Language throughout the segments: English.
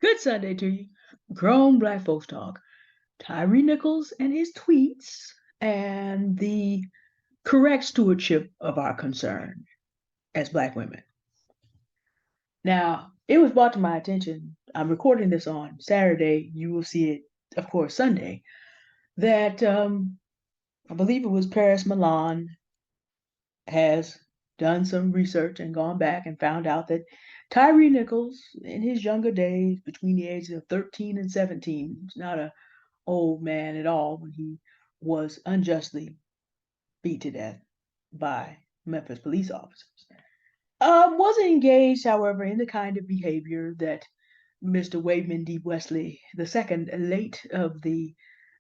Good Sunday to you. Grown Black Folks Talk. Tyre Nichols and his tweets and the correct stewardship of our concern as Black women. Now, it was brought to my attention, I'm recording this on Saturday, you will see it, of course, Sunday, that I believe it was Paris Milan has done some research and gone back and found out that Tyre Nichols, in his younger days, between the ages of 13 and 17, was not a old man at all when he was unjustly beat to death by Memphis police officers. Wasn't engaged, however, in the kind of behavior that Mr. Wayman D. Wesley II, late of the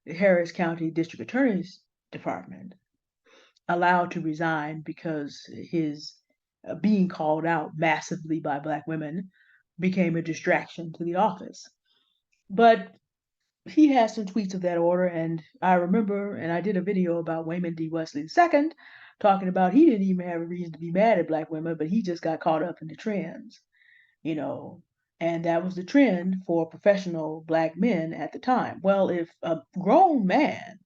Harris County District Attorney's Department, allowed to resign because his being called out massively by Black women became a distraction to the office. But he has some tweets of that order, and I remember, and I did a video about Wayman D. Wesley II, talking about he didn't even have a reason to be mad at Black women, but he just got caught up in the trends, you know, and that was the trend for professional Black men at the time. Well, if a grown man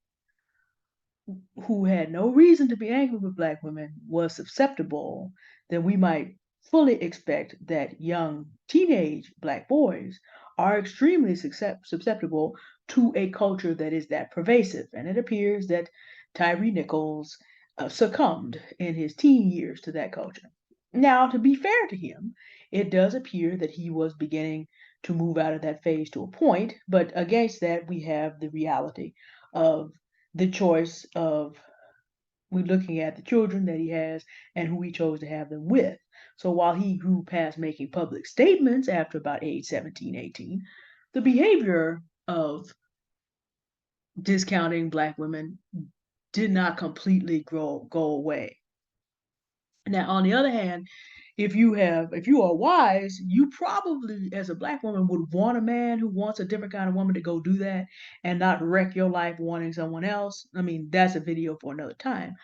who had no reason to be angry with Black women was susceptible, then we might fully expect that young teenage Black boys are extremely susceptible to a culture that is that pervasive. And it appears that Tyre Nichols succumbed in his teen years to that culture. Now, to be fair to him, it does appear that he was beginning to move out of that phase to a point, but against that, we have the reality of the choice of we're looking at the children that he has and who he chose to have them with. So while he grew past making public statements after about age 17, 18, the behavior of discounting Black women did not completely go away. Now, on the other hand, if you are wise, you probably as a Black woman would want a man who wants a different kind of woman to go do that and not wreck your life wanting someone else. I mean, that's a video for another time.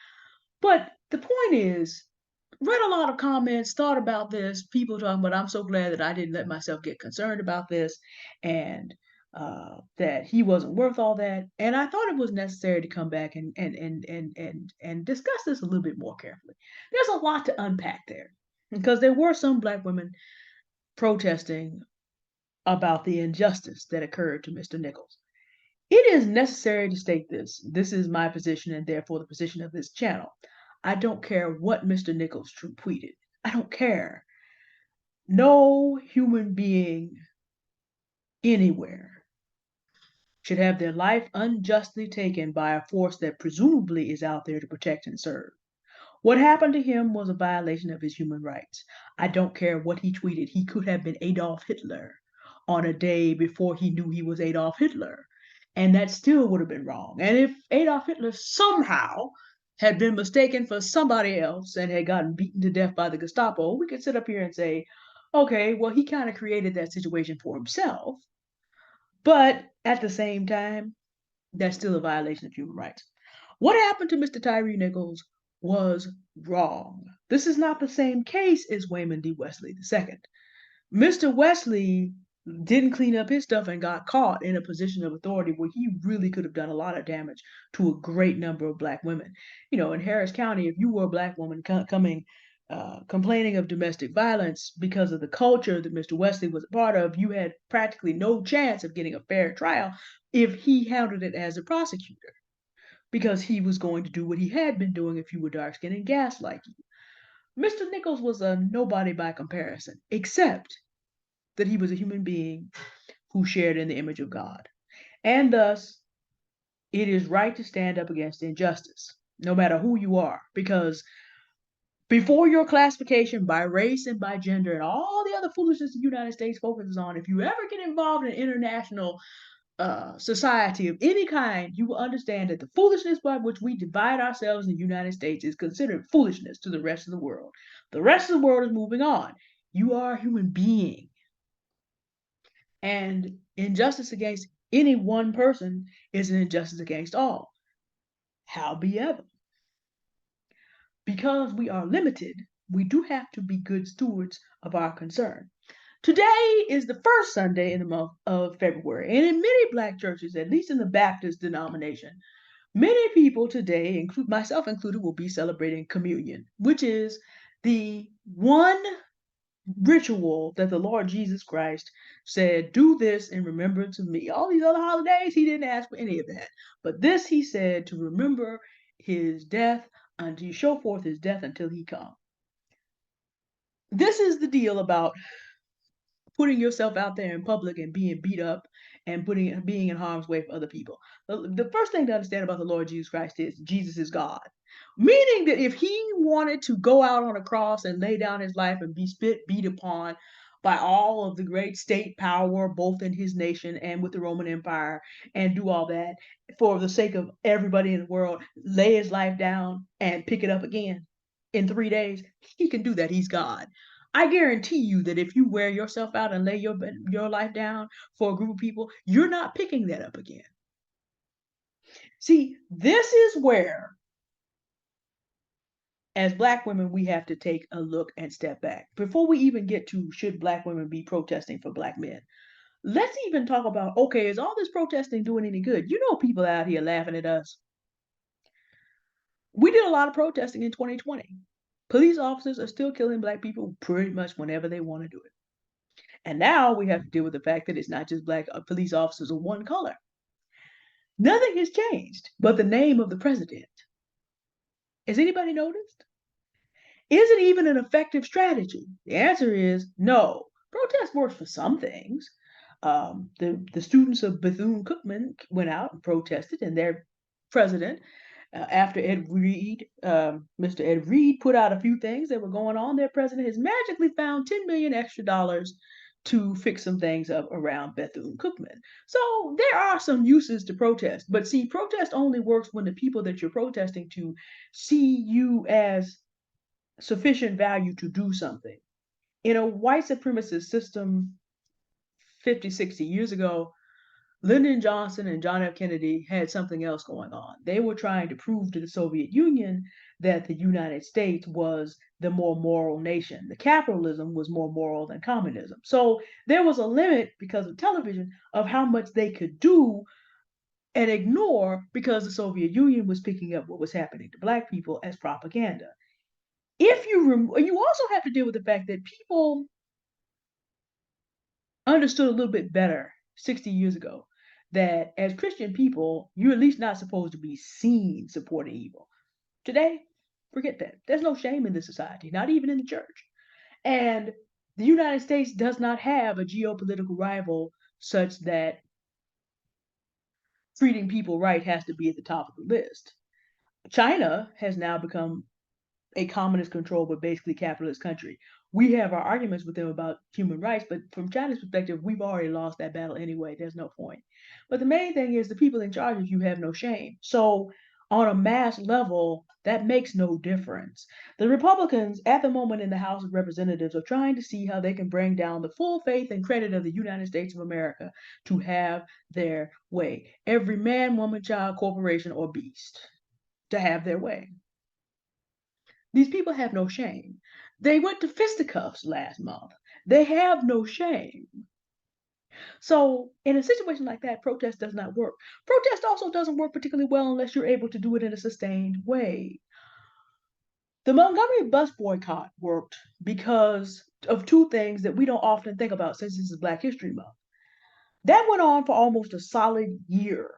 But the point is, read a lot of comments, thought about this, people talking about, I'm so glad that I didn't let myself get concerned about this and that he wasn't worth all that. And I thought it was necessary to come back and discuss this a little bit more carefully. There's a lot to unpack there because there were some Black women protesting about the injustice that occurred to Mr. Nichols. It is necessary to state this. This is my position and therefore the position of this channel. I don't care what Mr. Nichols tweeted. I don't care. No human being anywhere should have their life unjustly taken by a force that presumably is out there to protect and serve. What happened to him was a violation of his human rights. I don't care what he tweeted. He could have been Adolf Hitler on a day before he knew he was Adolf Hitler. And that still would have been wrong. And if Adolf Hitler somehow had been mistaken for somebody else and had gotten beaten to death by the Gestapo, we could sit up here and say, okay, well, he kind of created that situation for himself. But at the same time, that's still a violation of human rights. What happened to Mr. Tyre Nichols was wrong. This is not the same case as Wayman D. Wesley II. Mr. Wesley didn't clean up his stuff and got caught in a position of authority where he really could have done a lot of damage to a great number of Black women. You know, in Harris County, if you were a Black woman coming complaining of domestic violence because of the culture that Mr. Wesley was a part of, you had practically no chance of getting a fair trial if he handled it as a prosecutor, because he was going to do what he had been doing if you were dark skinned and gaslight you. Mr. Nichols was a nobody by comparison, except that he was a human being who shared in the image of God. And thus, it is right to stand up against injustice, no matter who you are, because before your classification by race and by gender and all the other foolishness the United States focuses on, if you ever get involved in international society of any kind, you will understand that the foolishness by which we divide ourselves in the United States is considered foolishness to the rest of the world. The rest of the world is moving on. You are a human being. And injustice against any one person is an injustice against all. Howbeit, because we are limited, we do have to be good stewards of our concern. Today is the first Sunday in the month of February, and in many Black churches, at least in the Baptist denomination, many people today, include myself included, will be celebrating communion, which is the one ritual that the Lord Jesus Christ said, "Do this in remembrance of me." All these other holidays, he didn't ask for any of that. But this he said to remember his death and to show forth his death until he come. This is the deal about putting yourself out there in public and being beat up and being in harm's way for other people. The first thing to understand about the Lord Jesus Christ is Jesus is God. Meaning that if he wanted to go out on a cross and lay down his life and be beat upon by all of the great state power, both in his nation and with the Roman Empire, and do all that for the sake of everybody in the world, lay his life down and pick it up again in 3 days, he can do that. He's God. I guarantee you that if you wear yourself out and lay your life down for a group of people, you're not picking that up again. See, this is where, as Black women, we have to take a look and step back. Before we even get to should Black women be protesting for Black men, let's even talk about, okay, is all this protesting doing any good? You know, people out here laughing at us. We did a lot of protesting in 2020. Police officers are still killing Black people pretty much whenever they want to do it. And now we have to deal with the fact that it's not just Black police officers of one color. Nothing has changed but the name of the president. Has anybody noticed? Is it even an effective strategy? The answer is no. Protest works for some things. The students of Bethune-Cookman went out and protested, and their president, after Mr. Ed Reed put out a few things that were going on, their president has magically found $10 million extra to fix some things up around Bethune-Cookman. So there are some uses to protest, but see, protest only works when the people that you're protesting to see you as sufficient value to do something. In a white supremacist system 50, 60 years ago, Lyndon Johnson and John F. Kennedy had something else going on. They were trying to prove to the Soviet Union that the United States was the more moral nation. The capitalism was more moral than communism. So there was a limit, because of television, of how much they could do and ignore, because the Soviet Union was picking up what was happening to Black people as propaganda. If you also have to deal with the fact that people understood a little bit better 60 years ago that as Christian people, you're at least not supposed to be seen supporting evil. Today, forget that. There's no shame in this society, not even in the church. And the United States does not have a geopolitical rival such that treating people right has to be at the top of the list. China has now become a communist controlled but basically capitalist country. We have our arguments with them about human rights, but from China's perspective, we've already lost that battle anyway. There's no point. But the main thing is the people in charge of you have no shame. So on a mass level, that makes no difference. The Republicans at the moment in the House of Representatives are trying to see how they can bring down the full faith and credit of the United States of America to have their way. Every man, woman, child, corporation, or beast to have their way. These people have no shame. They went to fisticuffs last month. They have no shame. So, in a situation like that, protest does not work. Protest also doesn't work particularly well unless you're able to do it in a sustained way. The Montgomery bus boycott worked because of two things that we don't often think about since this is Black History Month. That went on for almost a solid year.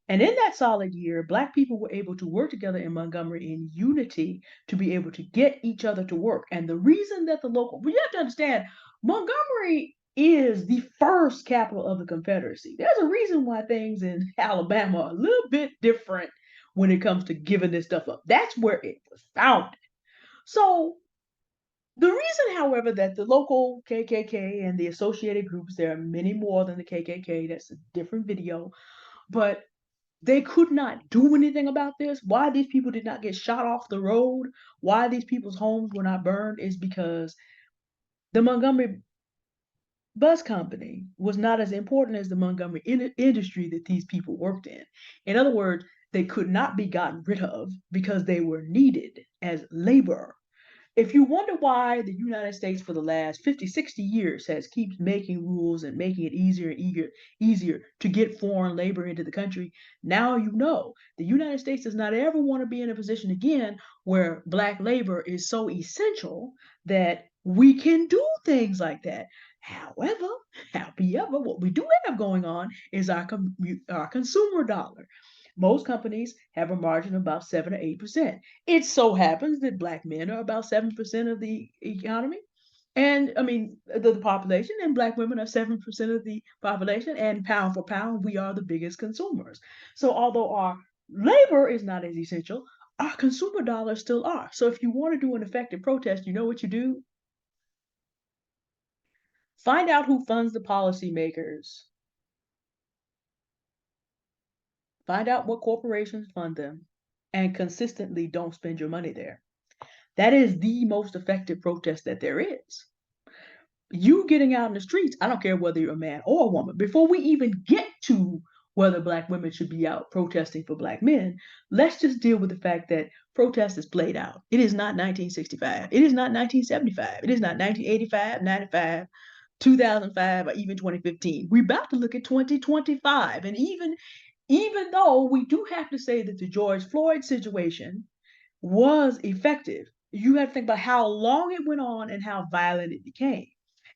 And in that solid year, Black people were able to work together in Montgomery in unity to be able to get each other to work. And the reason that well, you have to understand, Montgomery is the first capital of the Confederacy. There's a reason why things in Alabama are a little bit different when it comes to giving this stuff up. That's where it was founded. So the reason, however, that the local KKK and the associated groups, there are many more than the KKK, that's a different video, but they could not do anything about this. Why these people did not get shot off the road, why these people's homes were not burned, is because the Montgomery bus company was not as important as the Montgomery industry that these people worked in. In other words, they could not be gotten rid of because they were needed as labor. If you wonder why the United States for the last 50, 60 years has keeps making rules and making it easier to get foreign labor into the country, now you know. The United States does not ever want to be in a position again where black labor is so essential that we can do things like that. However, however, what we do have going on is our consumer dollar. Most companies have a margin of about 7 or 8%. It so happens that black men are about 7% of the economy. And I mean, the population, and black women are 7% of the population. And pound for pound, we are the biggest consumers. So, although our labor is not as essential, our consumer dollars still are. So, if you want to do an effective protest, you know what you do? Find out who funds the policymakers, find out what corporations fund them, and consistently don't spend your money there. That is the most effective protest that there is. You getting out in the streets, I don't care whether you're a man or a woman, before we even get to whether black women should be out protesting for black men, let's just deal with the fact that protest is played out. It is not 1965. It is not 1975. It is not 1985, 95, 2005, or even 2015. We're about to look at 2025. And even though we do have to say that the George Floyd situation was effective, you have to think about how long it went on and how violent it became.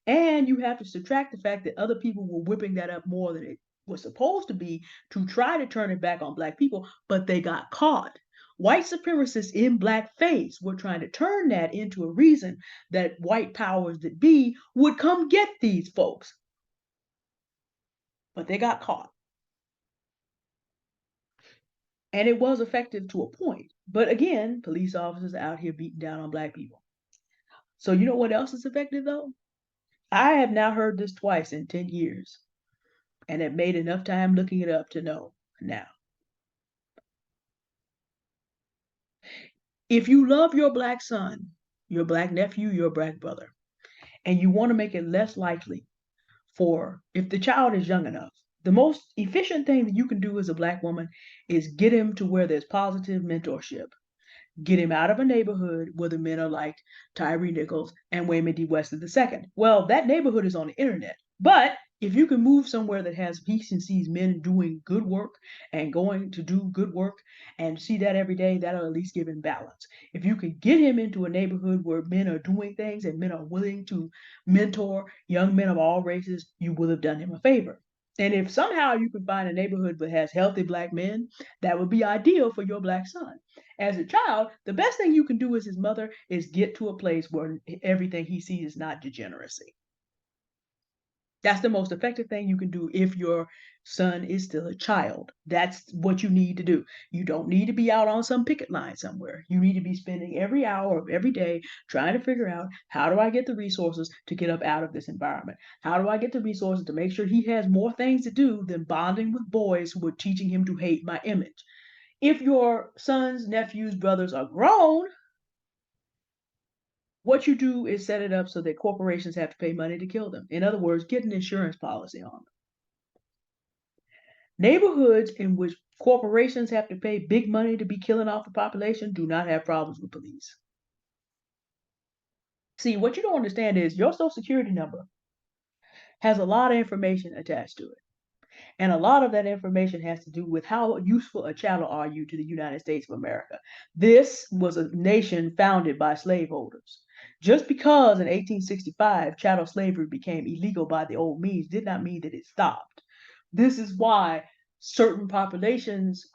And you have to subtract the fact that other people were whipping that up more than it was supposed to be to try to turn it back on black people, but they got caught. White supremacists in blackface were trying to turn that into a reason that white powers that be would come get these folks, but they got caught. And it was effective to a point. But again, police officers out here beating down on black people. So you know what else is effective though? I have now heard this twice in 10 years and have made enough time looking it up to know now. If you love your black son, your black nephew, your black brother, and you want to make it less likely for if the child is young enough, the most efficient thing that you can do as a black woman is get him to where there's positive mentorship. Get him out of a neighborhood where the men are like Tyre Nichols and Wayman D. West II. Well, that neighborhood is on the internet. But if you can move somewhere that has he and sees men doing good work and going to do good work and see that every day, that'll at least give him balance. If you can get him into a neighborhood where men are doing things and men are willing to mentor young men of all races, you will have done him a favor. And if somehow you can find a neighborhood that has healthy black men, that would be ideal for your black son. As a child, the best thing you can do as his mother is get to a place where everything he sees is not degeneracy. That's the most effective thing you can do if your son is still a child. That's what you need to do. You don't need to be out on some picket line somewhere. You need to be spending every hour of every day trying to figure out how do I get the resources to get up out of this environment? How do I get the resources to make sure he has more things to do than bonding with boys who are teaching him to hate my image? If your sons, nephews, brothers are grown, what you do is set it up so that corporations have to pay money to kill them. In other words, get an insurance policy on them. Neighborhoods in which corporations have to pay big money to be killing off the population do not have problems with police. See, what you don't understand is your social security number has a lot of information attached to it. And a lot of that information has to do with how useful a chattel are you to the United States of America. This was a nation founded by slaveholders. Just because in 1865 chattel slavery became illegal by the old means did not mean that it stopped. This is why certain populations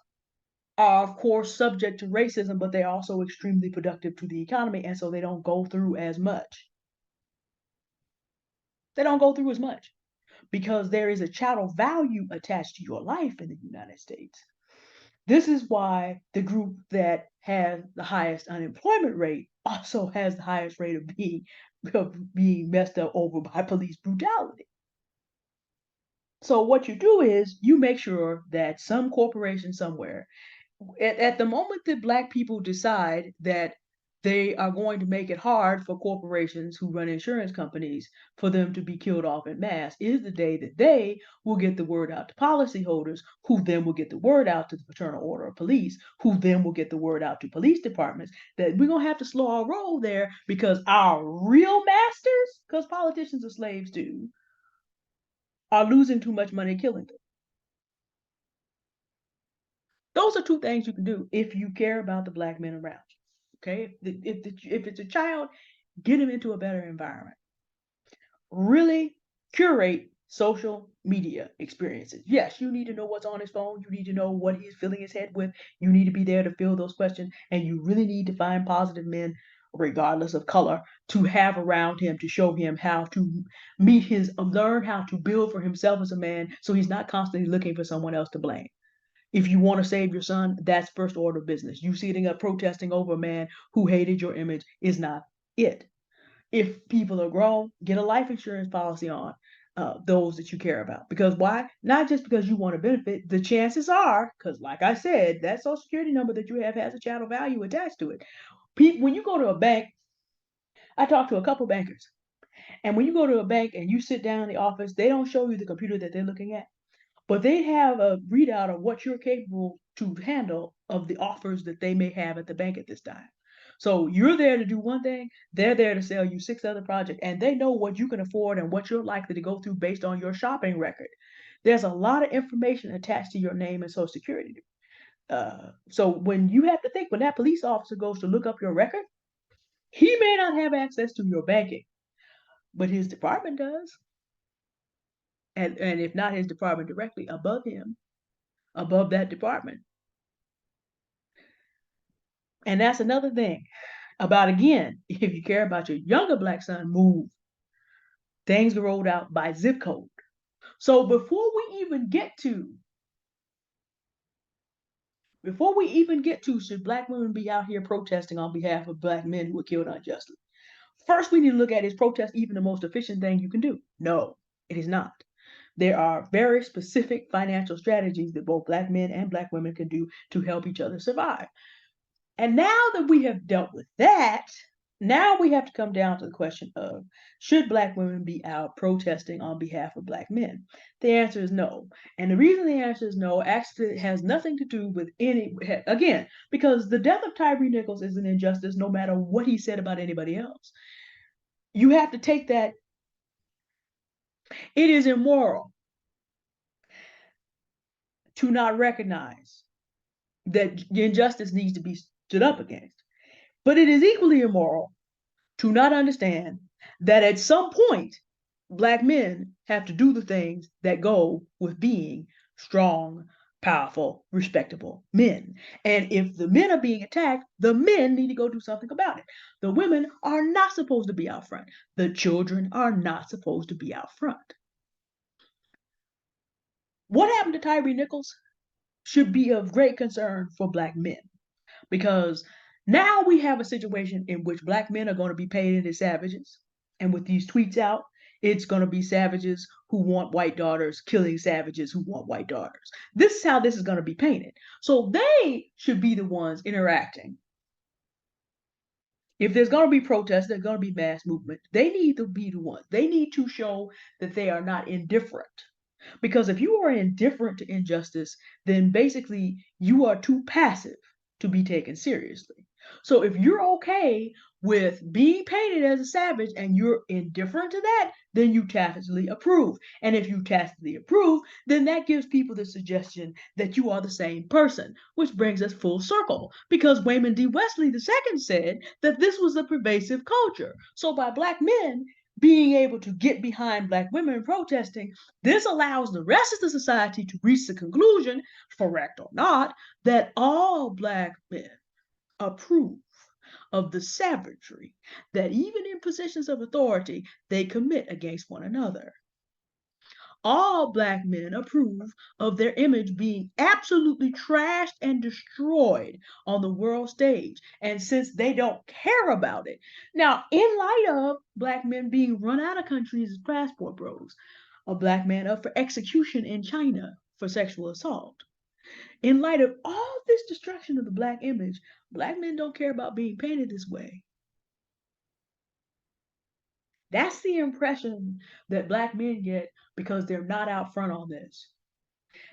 are, of course, subject to racism, but they're also extremely productive to the economy, and so they don't go through as much. They don't go through as much because there is a chattel value attached to your life in the United States. This is why the group that has the highest unemployment rate also has the highest rate of being messed up over by police brutality. So what you do is you make sure that some corporation somewhere, at the moment that black people decide that they are going to make it hard for corporations who run insurance companies for them to be killed off en masse is the day that they will get the word out to policyholders, who then will get the word out to the Fraternal Order of Police, who then will get the word out to police departments that we're going to have to slow our roll there because our real masters, because politicians are slaves too, are losing too much money killing them. Those are two things you can do if you care about the black men around you. Okay, if it's a child, get him into a better environment. Really curate social media experiences. Yes, you need to know what's on his phone. You need to know what he's filling his head with. You need to be there to fill those questions. And you really need to find positive men, regardless of color, to have around him to show him how to learn how to build for himself as a man so he's not constantly looking for someone else to blame. If you want to save your son, that's first order business. You sitting up protesting over a man who hated your image is not it. If people are grown, get a life insurance policy on those that you care about. Because why? Not just because you want to benefit. The chances are, because like I said, that social security number that you have has a chattel value attached to it. When you go to a bank, I talked to a couple bankers, and when you go to a bank and you sit down in the office, they don't show you the computer that they're looking at, but they have a readout of what you're capable to handle of the offers that they may have at the bank at this time. So you're there to do one thing, they're there to sell you six other projects, and they know what you can afford and what you're likely to go through based on your shopping record. There's a lot of information attached to your name and social security. So when you have to think, when that police officer goes to look up your record, he may not have access to your banking, but his department does. And if not his department directly, above him, above that department. And that's another thing about, again, if you care about your younger black son, move. Things are rolled out by zip code. So before we even get to should black women be out here protesting on behalf of black men who were killed unjustly? First, we need to look at, is protest even the most efficient thing you can do? No, it is not. There are very specific financial strategies that both black men and black women can do to help each other survive. And now that we have dealt with that, now we have to come down to the question of, should black women be out protesting on behalf of black men? The answer is no. And the reason the answer is no actually has nothing to do with again, because the death of Tyre Nichols is an injustice no matter what he said about anybody else. You have to take that. It is immoral to not recognize that injustice needs to be stood up against. But it is equally immoral to not understand that at some point, black men have to do the things that go with being strong, powerful, respectable men. And if the men are being attacked, the men need to go do something about it. The women are not supposed to be out front. The children are not supposed to be out front. What happened to Tyre Nichols should be of great concern for black men, because now we have a situation in which black men are going to be painted as savages. And with these tweets out, it's going to be savages who want white daughters killing savages who want white daughters. This is how this is going to be painted. So they should be the ones interacting. If there's going to be protests, there's going to be mass movement. They need to be the ones. They need to show that they are not indifferent. Because if you are indifferent to injustice, then basically you are too passive to be taken seriously. So if you're okay with being painted as a savage and you're indifferent to that, then you tacitly approve. And if you tacitly approve, then that gives people the suggestion that you are the same person, which brings us full circle. Because Wayman D. Wesley II said that this was a pervasive culture. So by black men being able to get behind black women protesting, this allows the rest of the society to reach the conclusion, correct or not, that all black men approve of the savagery that even in positions of authority they commit against one another. All black men approve of their image being absolutely trashed and destroyed on the world stage. And since they don't care about it, now, in light of black men being run out of countries as passport bros, a black man up for execution in China for sexual assault, In light of all this destruction of the black image, black men don't care about being painted this way. That's the impression that black men get because they're not out front on this.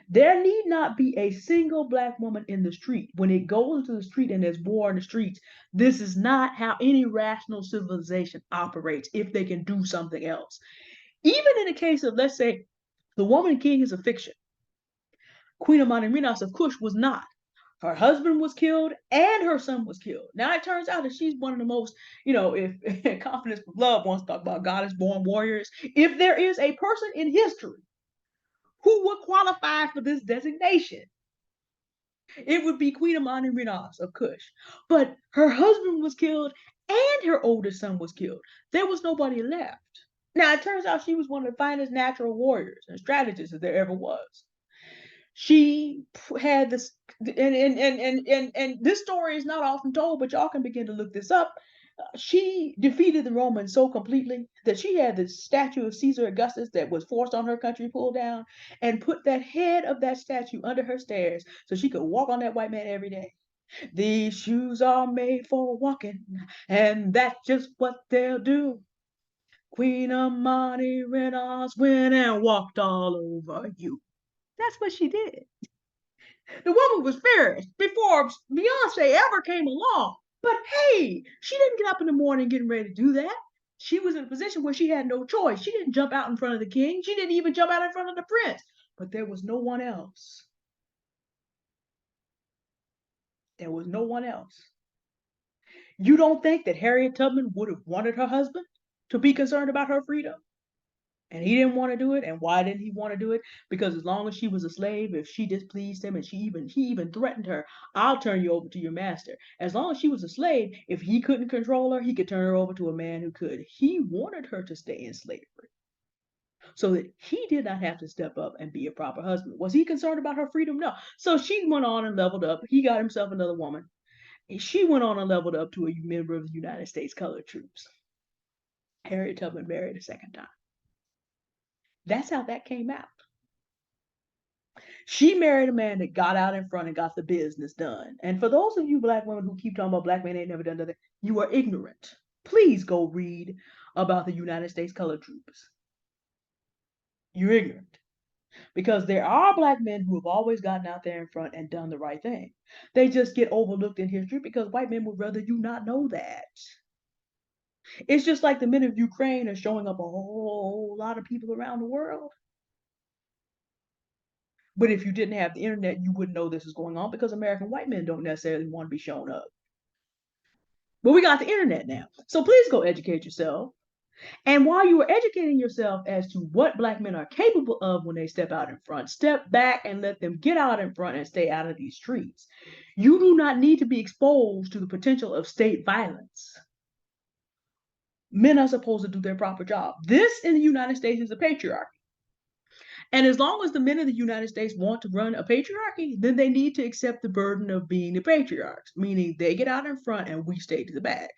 There need not be a single black woman in the street. When it goes into the street and there's war in the streets, this is not how any rational civilization operates if they can do something else. Even in the case of, let's say, the woman king is a fiction. Queen Amani-Minas of Kush was not. Her husband was killed and her son was killed. Now it turns out that she's one of the most, if Confidence with Love wants to talk about goddess born warriors, if there is a person in history who would qualify for this designation, it would be Queen Amani-Minas of Kush. But her husband was killed and her oldest son was killed. There was nobody left. Now it turns out she was one of the finest natural warriors and strategists that there ever was. She had this, and this story is not often told, but y'all can begin to look this up. She defeated the Romans so completely that she had the statue of Caesar Augustus that was forced on her country pulled down and put that head of that statue under her stairs so she could walk on that white man every day. These shoes are made for walking, and that's just what they'll do. Queen Amani Reynolds went and walked all over you. That's what she did. The woman was furious before Beyonce ever came along. But hey, she didn't get up in the morning getting ready to do that. She was in a position where she had no choice. She didn't jump out in front of the king. She didn't even jump out in front of the prince. But there was no one else. There was no one else. You don't think that Harriet Tubman would have wanted her husband to be concerned about her freedom? And he didn't want to do it. And why didn't he want to do it? Because as long as she was a slave, if she displeased him and he even threatened her, I'll turn you over to your master. As long as she was a slave, if he couldn't control her, he could turn her over to a man who could. He wanted her to stay in slavery so that he did not have to step up and be a proper husband. Was he concerned about her freedom? No. So she went on and leveled up. He got himself another woman. She went on and leveled up to a member of the United States Colored Troops. Harriet Tubman married a second time. That's how that came out. She married a man that got out in front and got the business done. And for those of you black women who keep talking about black men ain't never done nothing, you are ignorant. Please go read about the United States Colored Troops. You're ignorant. Because there are black men who have always gotten out there in front and done the right thing. They just get overlooked in history because white men would rather you not know that. It's just like the men of Ukraine are showing up a whole lot of people around the world. But if you didn't have the internet, you wouldn't know this is going on because American white men don't necessarily want to be shown up. But we got the internet now. So please go educate yourself. And while you are educating yourself as to what black men are capable of when they step out in front, step back and let them get out in front and stay out of these streets. You do not need to be exposed to the potential of state violence. Men are supposed to do their proper job. This in the United States is a patriarchy. And as long as the men of the United States want to run a patriarchy, then they need to accept the burden of being the patriarchs, meaning they get out in front and we stay to the back.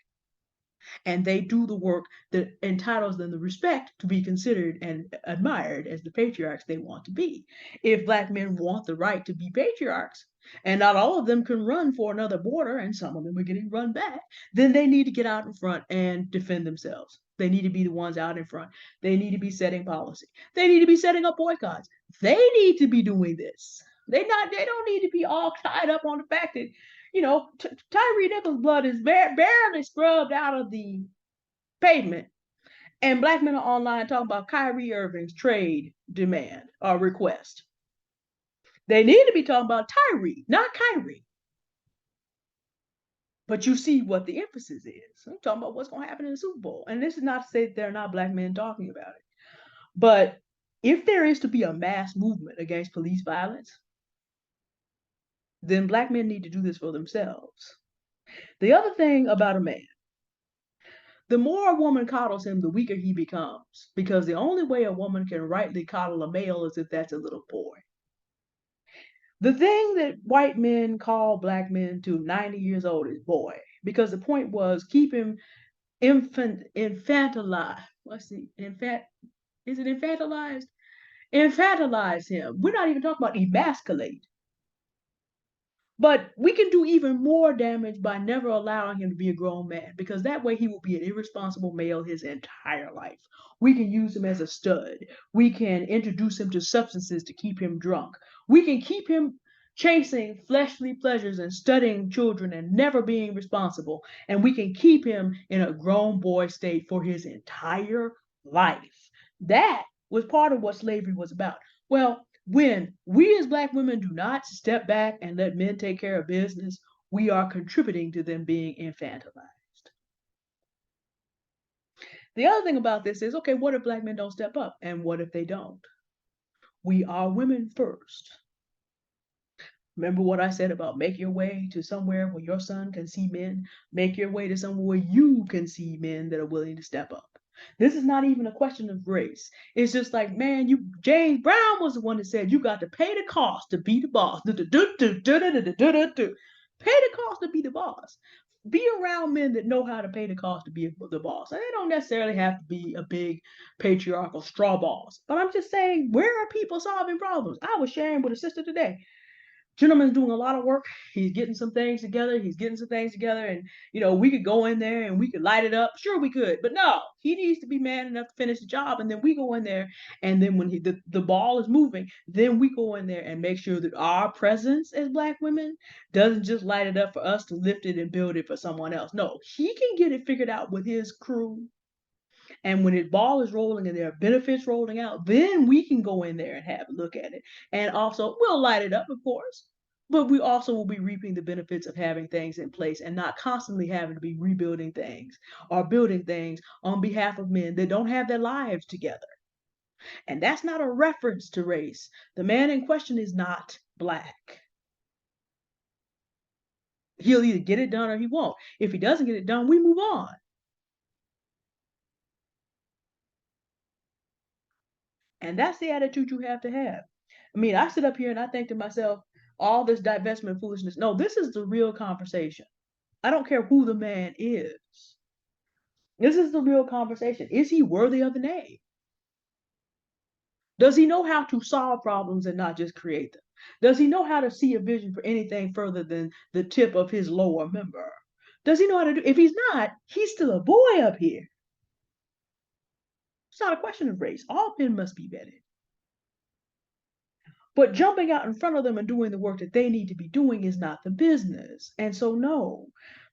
And they do the work that entitles them the respect to be considered and admired as the patriarchs they want to be. If black men want the right to be patriarchs, and not all of them can run for another border, and some of them are getting run back, then they need to get out in front and defend themselves. They need to be the ones out in front. They need to be setting policy. They need to be setting up boycotts. They need to be doing this. They don't need to be all tied up on the fact that Tyre Nichols' blood is barely scrubbed out of the pavement, and black men are online talking about Kyrie Irving's trade demand or request. They need to be talking about Tyre, not Kyrie. But you see what the emphasis is. I'm talking about what's going to happen in the Super Bowl. And this is not to say that there are not black men talking about it. But if there is to be a mass movement against police violence, then black men need to do this for themselves. The other thing about a man, the more a woman coddles him, the weaker he becomes, because the only way a woman can rightly coddle a male is if that's a little boy. The thing that white men call black men to 90 years old is boy, because the point was keep him infantilized. Let's see, is it infantilized? Infantilize him. We're not even talking about emasculate. But we can do even more damage by never allowing him to be a grown man, because that way he will be an irresponsible male his entire life. We can use him as a stud. We can introduce him to substances to keep him drunk. We can keep him chasing fleshly pleasures and studying children and never being responsible. And we can keep him in a grown boy state for his entire life. That was part of what slavery was about. Well, when we as Black women do not step back and let men take care of business, we are contributing to them being infantilized. The other thing about this is, okay, what if Black men don't step up? And what if they don't? We are women first. Remember what I said about make your way to somewhere where your son can see men? Make your way to somewhere where you can see men that are willing to step up. This is not even a question of race. It's just like, man, James Brown was the one that said you got to pay the cost to be the boss. Pay the cost to be the boss. Be around men that know how to pay the cost to be the boss. And they don't necessarily have to be a big patriarchal straw boss. But I'm just saying, where are people solving problems? I was sharing with a sister today. Gentleman's doing a lot of work. He's getting some things together. And we could go in there and we could light it up. Sure, we could, but no, he needs to be man enough to finish the job. And then we go in there, and then when the ball is moving, then we go in there and make sure that our presence as Black women doesn't just light it up for us to lift it and build it for someone else. No, he can get it figured out with his crew, and when his ball is rolling and there are benefits rolling out, then we can go in there and have a look at it. And also, we'll light it up, of course, but we also will be reaping the benefits of having things in place and not constantly having to be rebuilding things or building things on behalf of men that don't have their lives together. And that's not a reference to race. The man in question is not Black. He'll either get it done or he won't. If he doesn't get it done, we move on. And that's the attitude you have to have. I mean, I sit up here and I think to myself, all this divestment foolishness. No, this is the real conversation. I don't care who the man is. This is the real conversation. Is he worthy of the name? Does he know how to solve problems and not just create them? Does he know how to see a vision for anything further than the tip of his lower member? Does he know how to do? If he's not, he's still a boy up here. It's not a question of race. All men must be vetted. But jumping out in front of them and doing the work that they need to be doing is not the business. And so, no,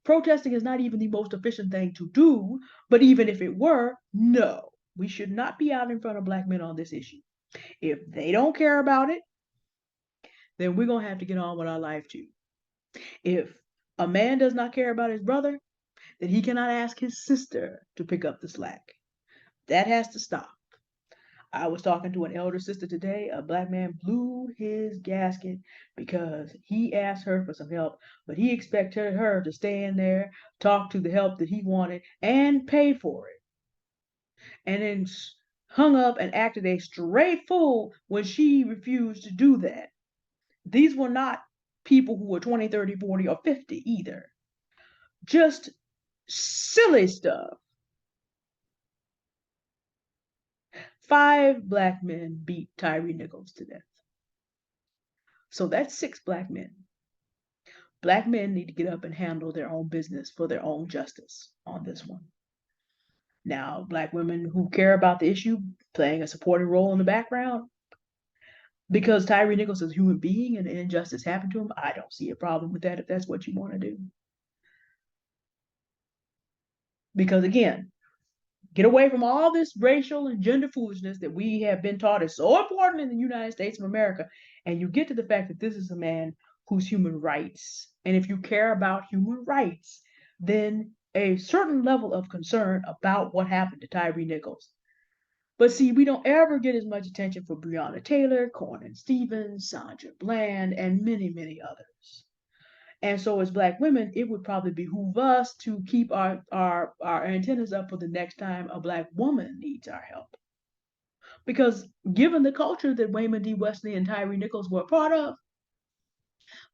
protesting is not even the most efficient thing to do. But even if it were, no, we should not be out in front of Black men on this issue. If they don't care about it, then we're going to have to get on with our life too. If a man does not care about his brother, then he cannot ask his sister to pick up the slack. That has to stop. I was talking to an elder sister today. A Black man blew his gasket because he asked her for some help, but he expected her to stay in there, talk to the help that he wanted, and pay for it. And then hung up and acted a straight fool when she refused to do that. These were not people who were 20, 30, 40, or 50 either. Just silly stuff. 5 Black men beat Tyre Nichols to death. So that's 6 Black men. Black men need to get up and handle their own business for their own justice on this one. Now, Black women who care about the issue playing a supporting role in the background, because Tyre Nichols is a human being and an injustice happened to him, I don't see a problem with that if that's what you want to do. Because again, get away from all this racial and gender foolishness that we have been taught is so important in the United States of America. And you get to the fact that this is a man whose human rights. And if you care about human rights, then a certain level of concern about what happened to Tyre Nichols. But see, we don't ever get as much attention for Breonna Taylor, Cornyn Stevens, Sandra Bland, and many, many others. And so as Black women, it would probably behoove us to keep our antennas up for the next time a Black woman needs our help. Because given the culture that Wayman D. Wesley and Tyre Nichols were a part of,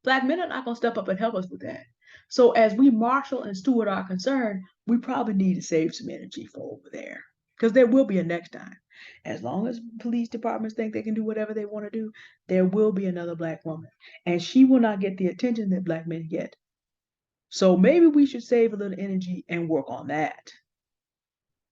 Black men are not going to step up and help us with that. So as we marshal and steward our concern, we probably need to save some energy for over there. because there will be a next time. As long as police departments think they can do whatever they want to do, there will be another black woman, and she will not get the attention that black men get. So maybe we should save a little energy and work on that.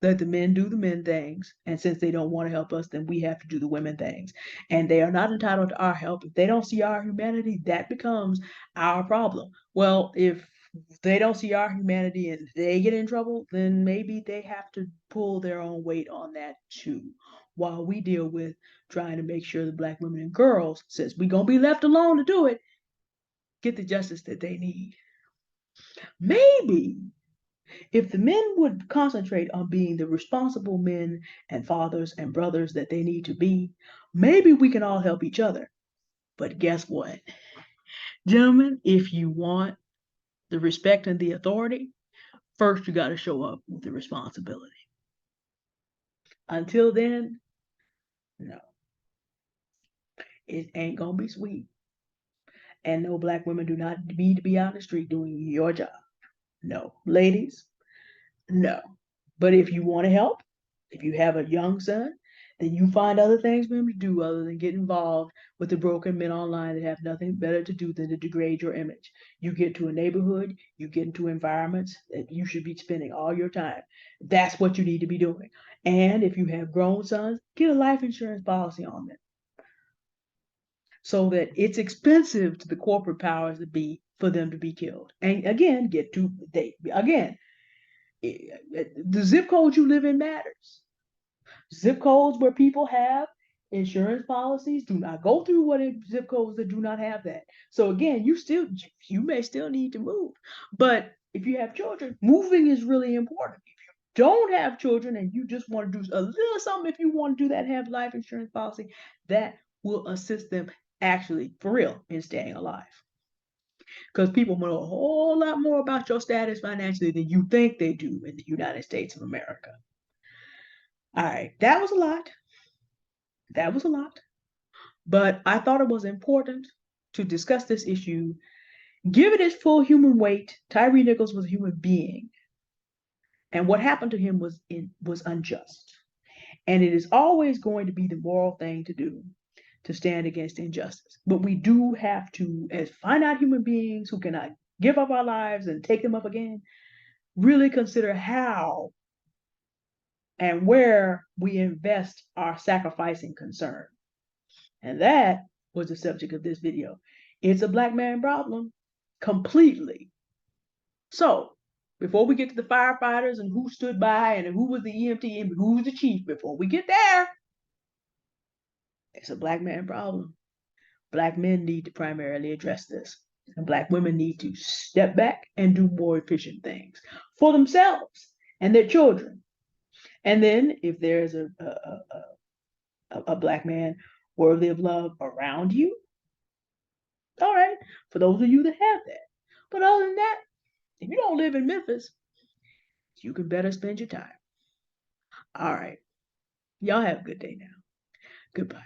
Let the men do the men things, and since they don't want to help us, then we have to do the women things. And they are not entitled to our help. If they don't see our humanity, that becomes our problem. Well, if they don't see our humanity and they get in trouble, then maybe they have to pull their own weight on that too, while we deal with trying to make sure the black women and girls, since we're going to be left alone to do it, get the justice that they need. Maybe if the men would concentrate on being the responsible men and fathers and brothers that they need to be, maybe we can all help each other. But guess what? Gentlemen, if you want the respect and the authority, first you got to show up with the responsibility. Until then, no, it ain't going to be sweet. And no, black women do not need to be out in the street doing your job. No. Ladies, no. But if you want to help, if you have a young son, then you find other things for him to do other than get involved with the broken men online that have nothing better to do than to degrade your image. You get to a neighborhood, you get into environments that you should be spending all your time. That's what you need to be doing. And if you have grown sons, get a life insurance policy on them so that it's expensive to the corporate powers to be for them to be killed. And again, the zip code you live in matters. Zip codes where people have insurance policies do not go through what zip codes that do not have that. So again, you may still need to move. But if you have children, moving is really important. If you don't have children and you just want to do a little something, if you want to do that, have life insurance policy, that will assist them actually for real in staying alive. Because people know a whole lot more about your status financially than you think they do in the United States of America. All right, that was a lot. That was a lot. But I thought it was important to discuss this issue, give it its full human weight. Tyre Nichols was a human being, and what happened to him was unjust. And it is always going to be the moral thing to do to stand against injustice. But we do have to, as finite human beings who cannot give up our lives and take them up again, really consider how and where we invest our sacrificing concern. And that was the subject of this video. It's a black man problem, completely. So, before we get to the firefighters and who stood by and who was the EMT and who was the chief, before we get there, it's a black man problem. Black men need to primarily address this. And black women need to step back and do more efficient things for themselves and their children. And then if there's a black man worthy of love around you, all right, for those of you that have that. But other than that, if you don't live in Memphis, you can better spend your time. All right. Y'all have a good day now. Goodbye.